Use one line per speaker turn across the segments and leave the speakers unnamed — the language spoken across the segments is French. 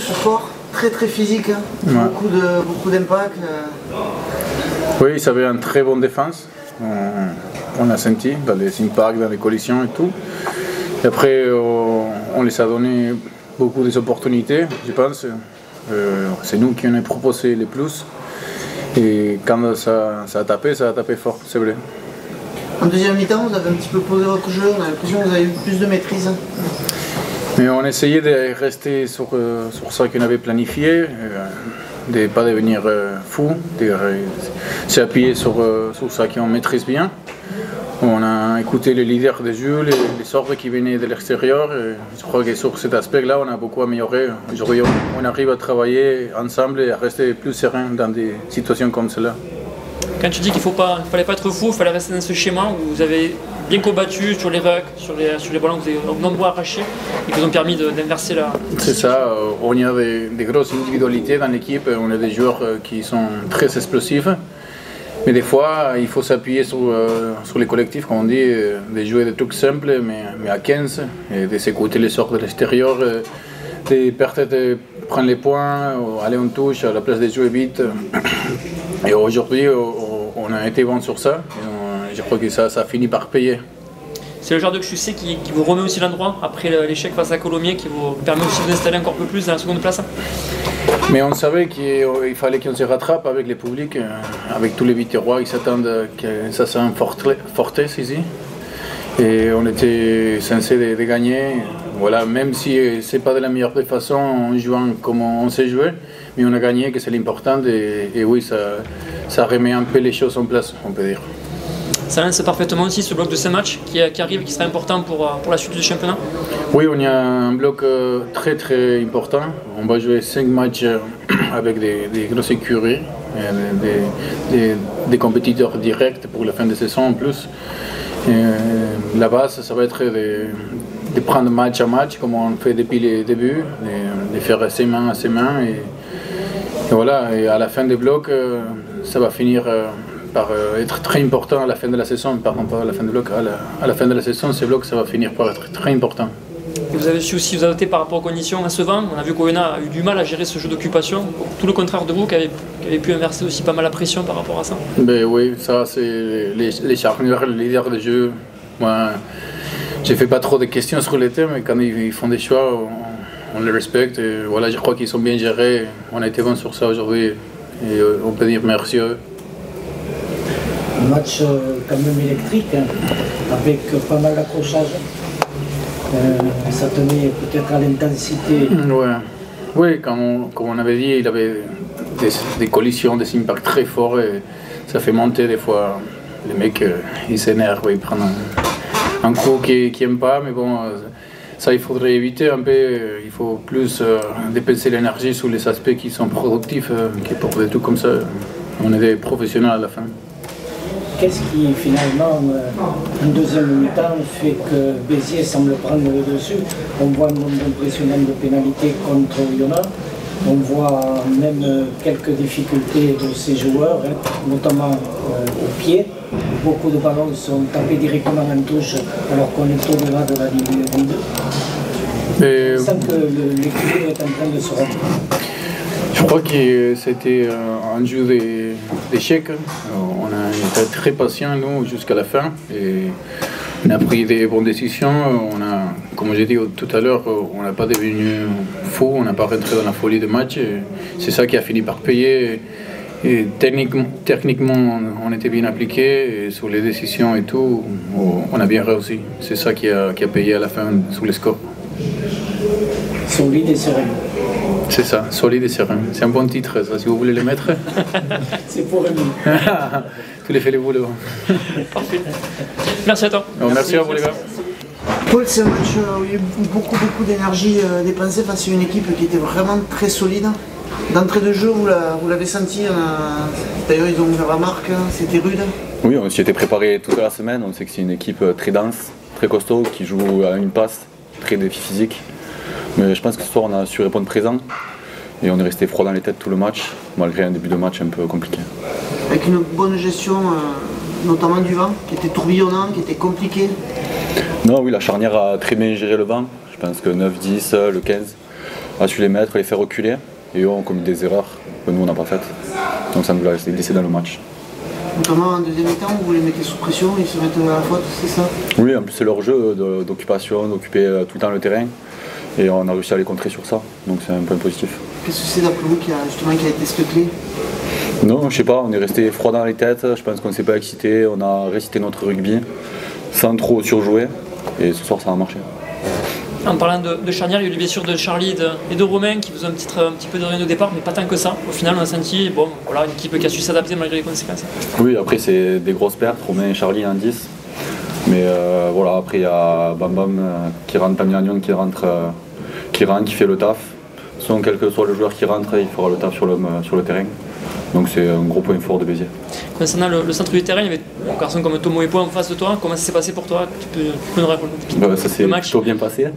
ce soir, très physique, hein. Ouais. Beaucoup d'impact.
Oui, ils avaient une très bonne défense. On a senti dans les impacts, dans les collisions et tout. Et après, on les a donné beaucoup d'opportunités, je pense. C'est nous qui en avons proposé les plus. Et quand ça a tapé fort, c'est vrai.
En deuxième mi-temps, vous avez un petit peu posé votre jeu, on a l'impression que vous avez eu plus de maîtrise.
Mais on essayait de rester sur ça qu'on avait planifié, de ne pas devenir fou, de s'appuyer sur ça qu'on maîtrise bien. On a écouté les leaders des jeux, les ordres qui venaient de l'extérieur. Je crois que sur cet aspect-là, on a beaucoup amélioré. Aujourd'hui, on arrive à travailler ensemble et à rester plus serein dans des situations comme celle-là.
Quand tu dis qu'il ne fallait pas être fou, il fallait rester dans ce schéma où vous avez bien combattu sur les rucks, sur les ballons que vous avez nombreux arrachés et qui vous ont permis d'inverser la...
C'est ça, on y a des grosses individualités dans l'équipe, on a des joueurs qui sont très explosifs. Mais des fois, il faut s'appuyer sur les collectifs, comme on dit, de jouer des trucs simples, mais à 15, et de s'écouter les sorts de l'extérieur, de peut-être prendre les points, aller en touche à la place de jouer vite. Et aujourd'hui, on a été bon sur ça, et je crois que ça a fini par payer.
C'est le genre de succès qui vous remet aussi l'endroit après l'échec face à Colomiers, qui vous permet aussi de vous installer encore un peu plus dans la seconde place.
Mais on savait qu'il fallait qu'on se rattrape avec le public, avec tous les Viterrois, ils s'attendent que ça soit un fortress ici. Et on était censé de gagner, voilà, même si ce n'est pas de la meilleure des façons en jouant comme on sait jouer, mais on a gagné, que c'est l'important, et oui, ça remet un peu les choses en place, on peut dire.
Ça lance parfaitement aussi ce bloc de 5 matchs qui arrive, qui sera important pour la suite du championnat.
Oui, on a un bloc très important. On va jouer 5 matchs avec des grosses écuries, des compétiteurs directs pour la fin de saison en plus. La base, ça va être de prendre match à match, comme on fait depuis le début, de faire semaine à semaine. Et voilà, et à la fin des blocs, ça va finir par être très important à la fin de la saison, pardon, pas à la fin du bloc, à la fin de la saison, ces blocs, ça va finir par être très important.
Et vous avez su aussi vous adapter par rapport aux conditions à ce vent. On a vu qu'Oena a eu du mal à gérer ce jeu d'occupation, tout le contraire de vous, qui avez pu inverser aussi pas mal la pression par rapport à ça.
Ben oui, ça c'est les charnières, les leaders de jeu. Moi, je ne fais pas trop de questions sur les thèmes, mais quand ils font des choix, on les respecte. Et voilà, je crois qu'ils sont bien gérés. On a été bon sur ça aujourd'hui et on peut dire merci à eux.
Un match quand même électrique, hein, avec pas mal d'accrochages. Ça tenait peut-être à l'intensité.
Ouais. Oui, comme on avait dit, il avait des collisions, des impacts très forts et ça fait monter des fois. Les mecs, ils s'énervent, ils prennent un coup qu'ils n'aiment pas, mais bon, ça il faudrait éviter un peu. Il faut plus dépenser l'énergie sur les aspects qui sont productifs que pour des trucs comme ça. On est des professionnels à la fin.
Qu'est-ce qui finalement, en deuxième mi-temps, fait que Béziers semble prendre le dessus? On voit un nombre impressionnant de pénalités contre Oyonnax. On voit même quelques difficultés de ces joueurs, hein, notamment au pied. Beaucoup de ballons sont tapés directement en touche alors qu'on est au-delà de la ligne 2. On sent que l'équilibre est en train de se rendre.
Je crois que c'était un jeu d'échecs. On a été très patients nous jusqu'à la fin et on a pris des bonnes décisions. Comme j'ai dit tout à l'heure, on n'a pas devenu fou, on n'a pas rentré dans la folie de match. C'est ça qui a fini par payer. Et techniquement, on était bien appliqué et sur les décisions et tout, on a bien réussi. C'est ça qui a payé à la fin sur les scores.
Solide et serein.
C'est ça, solide et serein. C'est un bon titre, ça, si vous voulez le mettre.
C'est pour Rémi.
Tous les faits les boulot.
Parfait. Merci à toi.
Merci à vous les gars.
Paul, c'est un match où il y a eu beaucoup d'énergie dépensée face à une équipe qui était vraiment très solide. D'entrée de jeu, vous l'avez senti, d'ailleurs ils ont ouvert la marque, c'était rude.
Oui, on s'y était préparé toute la semaine, on sait que c'est une équipe très dense, très costaud, qui joue à une passe, très défi physique. Mais je pense que ce soir on a su répondre présent et on est resté froid dans les têtes tout le match, malgré un début de match un peu compliqué.
Avec une bonne gestion, notamment du vent, qui était tourbillonnant, qui était compliqué.
Non, oui, la charnière a très bien géré le vent, je pense que 9-10, le 15. a su les mettre, les faire reculer. Et eux ont commis des erreurs que nous on n'a pas faites. Donc ça nous a laissé dans le match.
Notamment en deuxième mi-temps, vous les mettez sous pression, ils se mettent à la faute, c'est ça?
Oui, en plus c'est leur jeu d'occupation, d'occuper tout le temps le terrain. Et on a réussi à les contrer sur ça. Donc c'est un point positif.
Qu'est-ce que c'est d'après vous qui a été cette clé?
Non, je sais pas, on est resté froid dans les têtes. Je pense qu'on ne s'est pas excité. On a récité notre rugby sans trop surjouer. Et ce soir ça a marché.
En parlant de charnière, il y a eu les blessures de Charlie et de Romain qui vous ont un petit peu donné au départ, mais pas tant que ça. Au final, on a senti une équipe qui a su s'adapter malgré les conséquences.
Oui, après c'est des grosses pertes, Romain et Charlie en 10. Mais voilà, après il y a Bam Bam qui rentre, Tamir qui rentre, qui fait le taf. Sinon, quel que soit le joueur qui rentre, il fera le taf sur le terrain. Donc c'est un gros point fort de Béziers.
Concernant le centre du terrain, il y avait un garçon comme Tomo Epo en face de toi. Comment ça s'est passé pour toi? Tu peux nous raconter
ça s'est plutôt bien passé.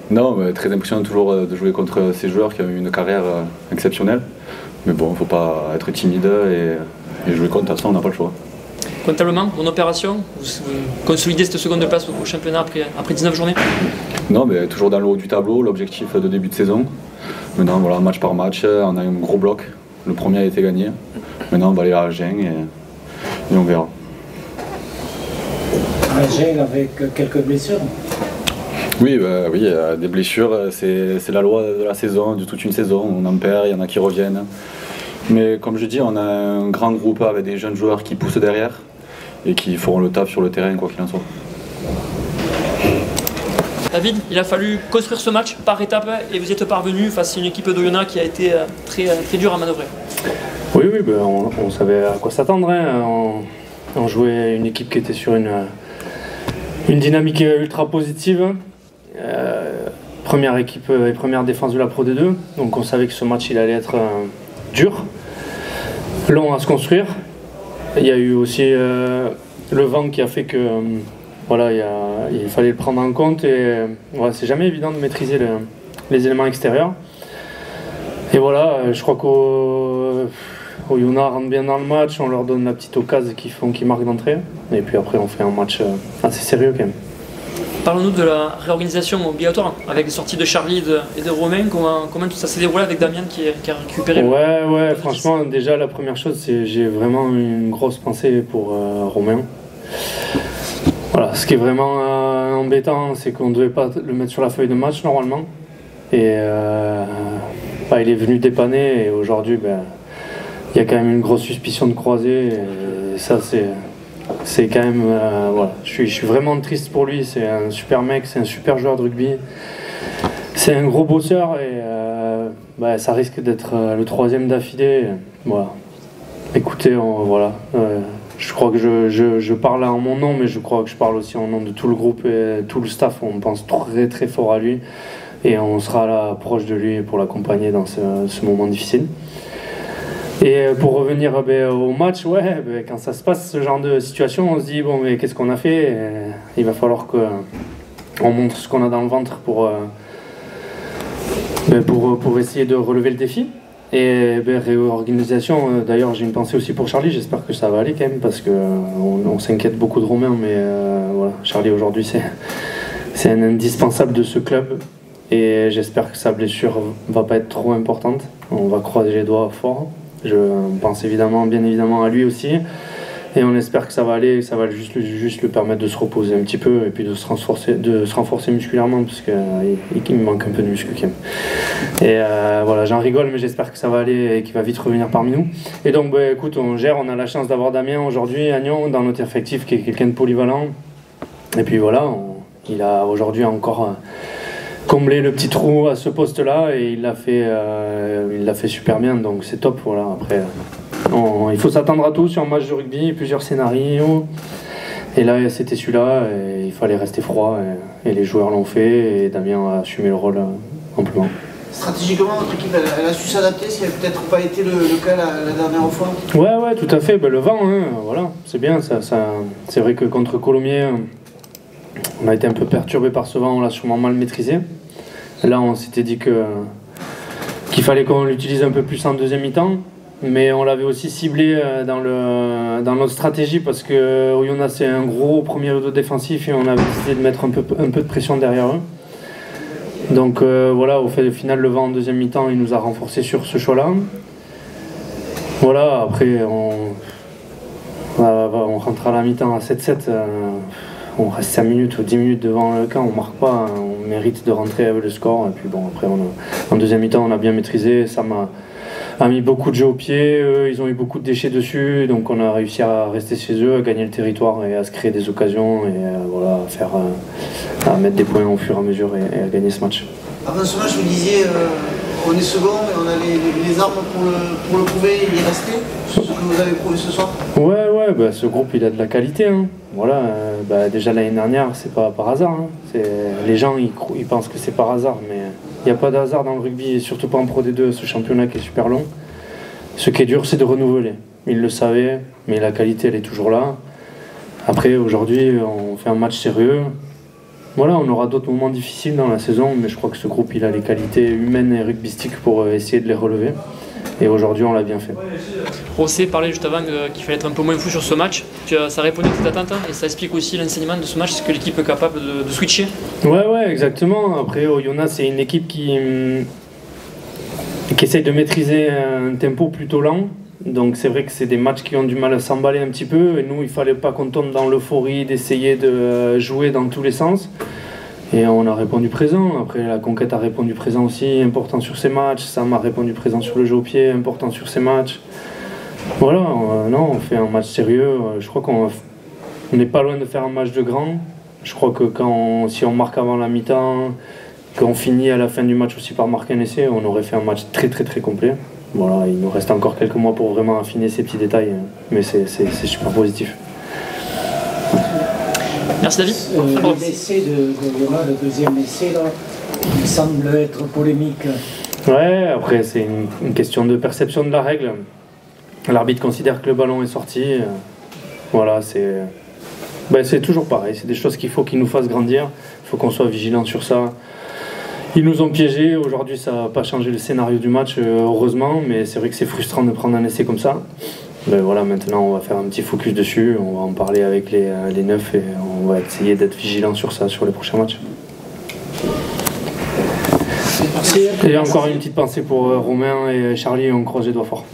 Non, mais très impressionnant toujours de jouer contre ces joueurs qui ont eu une carrière exceptionnelle. Mais bon, il ne faut pas être timide et jouer contre, ça on n'a pas le choix.
Comptablement, mon opération, vous consolidez cette seconde place au championnat après 19 journées? Non,
mais toujours dans le haut du tableau, l'objectif de début de saison. Maintenant, voilà, match par match, on a un gros bloc. Le premier a été gagné. Maintenant, on va aller à Agen et on verra.
Agen avec quelques blessures?
Oui, des blessures, c'est la loi de la saison, de toute une saison. On en perd, il y en a qui reviennent. Mais comme je dis, on a un grand groupe avec des jeunes joueurs qui poussent derrière et qui feront le taf sur le terrain, quoi qu'il en soit.
David, il a fallu construire ce match par étapes et vous êtes parvenu face à une équipe d'Oyonnax qui a été très dure à manœuvrer.
Oui, on savait à quoi s'attendre. Hein. On jouait une équipe qui était sur une dynamique ultra positive. Première équipe et première défense de la Pro D2. Donc on savait que ce match il allait être dur, long à se construire. Il y a eu aussi le vent qui a fait que il fallait le prendre en compte et c'est jamais évident de maîtriser les éléments extérieurs. Et voilà, je crois qu'Oyonnax rentre bien dans le match, on leur donne la petite occasion qui marque d'entrée et puis après on fait un match assez sérieux quand même.
Parlons-nous de la réorganisation obligatoire avec les sorties de Charlie et de Romain. Comment tout ça s'est déroulé avec Damien qui a récupéré?
Ouais, franchement, déjà la première chose, c'est j'ai vraiment une grosse pensée pour Romain. Voilà, ce qui est vraiment embêtant, c'est qu'on ne devait pas le mettre sur la feuille de match normalement. Et il est venu dépanner et aujourd'hui, il y a quand même une grosse suspicion de croisée. Et ça, c'est quand même... je suis vraiment triste pour lui, c'est un super mec, c'est un super joueur de rugby. C'est un gros bosseur et ça risque d'être le troisième d'affilée. Voilà. Écoutez, je crois que je parle en mon nom, mais je crois que je parle aussi en nom de tout le groupe et tout le staff. On pense très très fort à lui et on sera là proche de lui pour l'accompagner dans ce moment difficile. Et pour revenir au match, quand ça se passe ce genre de situation, on se dit mais qu'est-ce qu'on a fait? Et il va falloir qu'on montre ce qu'on a dans le ventre pour essayer de relever le défi. Et réorganisation, d'ailleurs j'ai une pensée aussi pour Charlie, j'espère que ça va aller quand même parce qu'on s'inquiète beaucoup de Romain, mais Charlie aujourd'hui c'est un indispensable de ce club et j'espère que sa blessure va pas être trop importante, on va croiser les doigts fort. Je pense bien évidemment à lui aussi et on espère que ça va aller, ça va juste le permettre de se reposer un petit peu et puis de se renforcer musculairement parce qu'il me manque un peu de muscu quand même. Et j'en rigole mais j'espère que ça va aller et qu'il va vite revenir parmi nous. Et donc écoute, on a la chance d'avoir Damien aujourd'hui à Nyon dans notre effectif qui est quelqu'un de polyvalent. Et puis il a aujourd'hui encore comblé le petit trou à ce poste-là et il l'a fait super bien, donc c'est top. Voilà. Après, il faut s'attendre à tout sur un match de rugby, plusieurs scénarios. Et là, c'était celui-là, et il fallait rester froid, et les joueurs l'ont fait, et Damien a assumé le rôle amplement.
Stratégiquement, votre équipe, elle a su s'adapter, ce qui n'avait peut-être pas été le cas la dernière fois?
Ouais, tout à fait. Le vent, c'est bien. C'est vrai que contre Colomiers, on a été un peu perturbé par ce vent, on l'a sûrement mal maîtrisé. Là, on s'était dit qu'il fallait qu'on l'utilise un peu plus en deuxième mi-temps, mais on l'avait aussi ciblé dans notre stratégie parce que Oyonnax c'est un gros premier rideau défensif et on avait décidé de mettre un peu de pression derrière eux. Donc voilà, au final, le vent en deuxième mi-temps, il nous a renforcé sur ce choix-là. Voilà, après, on rentre à la mi-temps à 7-7. On reste 5 minutes ou 10 minutes devant le camp, on marque pas, on mérite de rentrer avec le score. Et puis bon, après, en deuxième mi-temps, on a bien maîtrisé. Ça a mis beaucoup de jeux au pied, eux, ils ont eu beaucoup de déchets dessus, donc on a réussi à rester chez eux, à gagner le territoire et à se créer des occasions et voilà, à mettre des points au fur et à mesure et à gagner ce match.
Avant ce match, vous disiez on est second et on a les armes pour le prouver et y rester, ce que vous avez prouvé ce soir.
Ouais, bah, ce groupe il a de la qualité. Hein. Voilà, déjà l'année dernière, c'est pas par hasard. Hein. Les gens ils pensent que c'est par hasard, mais il n'y a pas de hasard dans le rugby, et surtout pas en Pro D2, ce championnat qui est super long. Ce qui est dur, c'est de renouveler. Ils le savaient, mais la qualité elle est toujours là. Après, aujourd'hui, on fait un match sérieux. Voilà, on aura d'autres moments difficiles dans la saison, mais je crois que ce groupe il a les qualités humaines et rugbystiques pour essayer de les relever. Et aujourd'hui, on l'a bien fait.
Rossé parlait juste avant qu'il fallait être un peu moins fou sur ce match. Ça répondait à tes attentes et ça explique aussi l'enseignement de ce match, c'est que l'équipe est capable de switcher.
Ouais, exactement. Après, Oyonnax, c'est une équipe qui essaye de maîtriser un tempo plutôt lent. Donc c'est vrai que c'est des matchs qui ont du mal à s'emballer un petit peu. Et nous, il ne fallait pas qu'on tombe dans l'euphorie d'essayer de jouer dans tous les sens. Et on a répondu présent. Après, la Conquête a répondu présent aussi, important sur ces matchs. Sam a répondu présent sur le jeu au pied, important sur ces matchs. Voilà, on fait un match sérieux. Je crois qu'on n'est pas loin de faire un match de grand. Je crois que si on marque avant la mi-temps, qu'on finit à la fin du match aussi par marquer un essai, on aurait fait un match très très très complet. Voilà, il nous reste encore quelques mois pour vraiment affiner ces petits détails, mais c'est super positif.
Merci David.
L'essai de Oyonnax, le deuxième essai, là, il semble être polémique.
Ouais, après c'est une question de perception de la règle. L'arbitre considère que le ballon est sorti. Voilà, c'est toujours pareil. C'est des choses qu'il faut qu'ils nous fassent grandir. Il faut qu'on soit vigilant sur ça. Ils nous ont piégés. Aujourd'hui, ça n'a pas changé le scénario du match, heureusement. Mais c'est vrai que c'est frustrant de prendre un essai comme ça. Ben voilà, maintenant, on va faire un petit focus dessus. On va en parler avec les neufs et on va essayer d'être vigilant sur ça, sur les prochains matchs. Et encore une petite pensée pour Romain et Charlie. On croise les doigts fort.